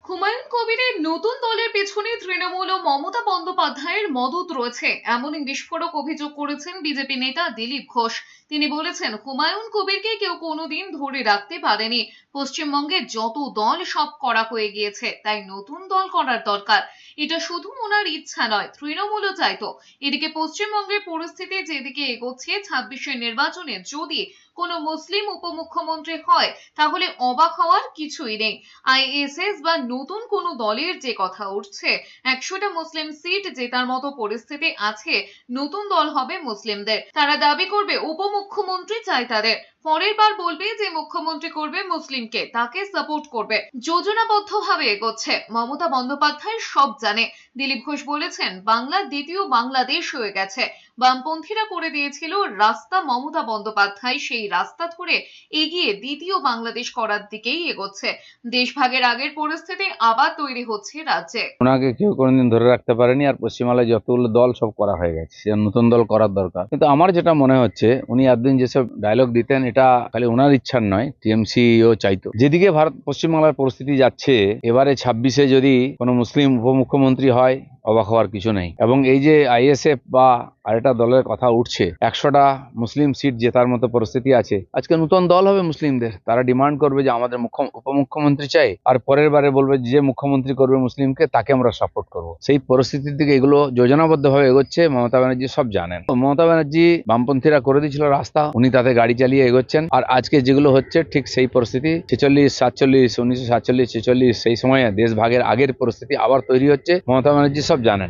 হুমায়ুন কবিরের নতুন দলের পেছনে তৃণমূল ও মমতা বন্দ্যোপাধ্যায়ের মদত রয়েছে এমনই বিস্ফোরক অভিযোগ করেছেন বিজেপি নেতা দিলীপ ঘোষ। তিনি বলেছেন, হুমায়ুন কবিরকে কেউ কোনোদিন ধরে রাখতে পারেনি। পশ্চিমবঙ্গে যত দল সব করা হয়ে গিয়েছে, তাই নতুন দল করার দরকার। এটা শুধু ওনার ইচ্ছা নয়, তৃণমূলও চাইতো। এদিকে পশ্চিমবঙ্গের পরিস্থিতি যেদিকে এগোচ্ছে, 26-এর নির্বাচনে যদি কোনো মুসলিম উপমুখ্যমন্ত্রী হয়, তাহলে অবাক হওয়ার কিছুই নেই। আইএসএস বা নতুন কোনো দলের যে কথা উঠছে, 100টা মুসলিম সিট জেতার মতো পরিস্থিতি আছে। নতুন দল হবে মুসলিমদের। তারা দাবি করবে উপমুখ্যমন্ত্রী চাই তাদের। পরের বার বলবে যে মুখ্যমন্ত্রী করবে মুসলিমকে, তাকে সাপোর্ট করবে। যোজনাবদ্ধভাবে এগোচ্ছে। মমতা বন্দ্যোপাধ্যায় সব জানে। দিলীপ ঘোষ বলেছেন, বাংলা দ্বিতীয় বাংলাদেশ হয়ে গেছে। বামপন্থীরা করে দিয়েছিল রাস্তা, মমতা বন্দ্যোপাধ্যায় সেই রাস্তা ধরে এগিয়ে দ্বিতীয় বাংলাদেশ করার দিকেই এগোচ্ছে। দেশভাগের আগের পরিস্থিতি আবার তৈরি হচ্ছে রাজ্যে। ওনাকে কেউ কোনোদিন ধরে রাখতে পারেনি, আর পশ্চিমবাংলায় যতগুলো দল সব করা হয়ে গেছে, সে নতুন দল করার দরকার। কিন্তু আমার যেটা মনে হচ্ছে, উনি এতদিন যেসব ডায়লগ দিতেন, এটা খালি ওনার ইচ্ছার নয়, টিএমসিও চাইতো। যেদিকে পশ্চিমবাংলার পরিস্থিতি যাচ্ছে, এবারে 26-এ যদি কোনো মুসলিম উপমুখ্যমন্ত্রী হয়, অবাক হওয়ার কিছু নেই। এবং এই যে আইএসএফ বা আরেকটা দলের কথা উঠছে, 100টা মুসলিম সিট জেতার মতো পরিস্থিতি আছে, আজকে নতুন দল হবে মুসলিমদের। তারা ডিমান্ড করবে যে আমাদের উপমুখ্যমন্ত্রী চাই, আর পরের বারে বলবে যে মুখ্যমন্ত্রী করবে মুসলিমকে, তাকে আমরা সাপোর্ট করব। সেই পরিস্থিতির দিকে এগুলো যোজনাবদ্ধভাবে এগোচ্ছে। মমতা ব্যানার্জি সব জানেন। মমতা ব্যানার্জি বামপন্থীরা করে দিয়েছিল রাস্তা, উনি তাতে গাড়ি চালিয়ে এগোচ্ছেন। আর আজকে যেগুলো হচ্ছে, ঠিক সেই পরিস্থিতি 46, 47, 1947, 46 সেই সময়ে দেশ ভাগের আগের পরিস্থিতি আবার তৈরি হচ্ছে। মমতা ব্যানার্জি সব জানেন।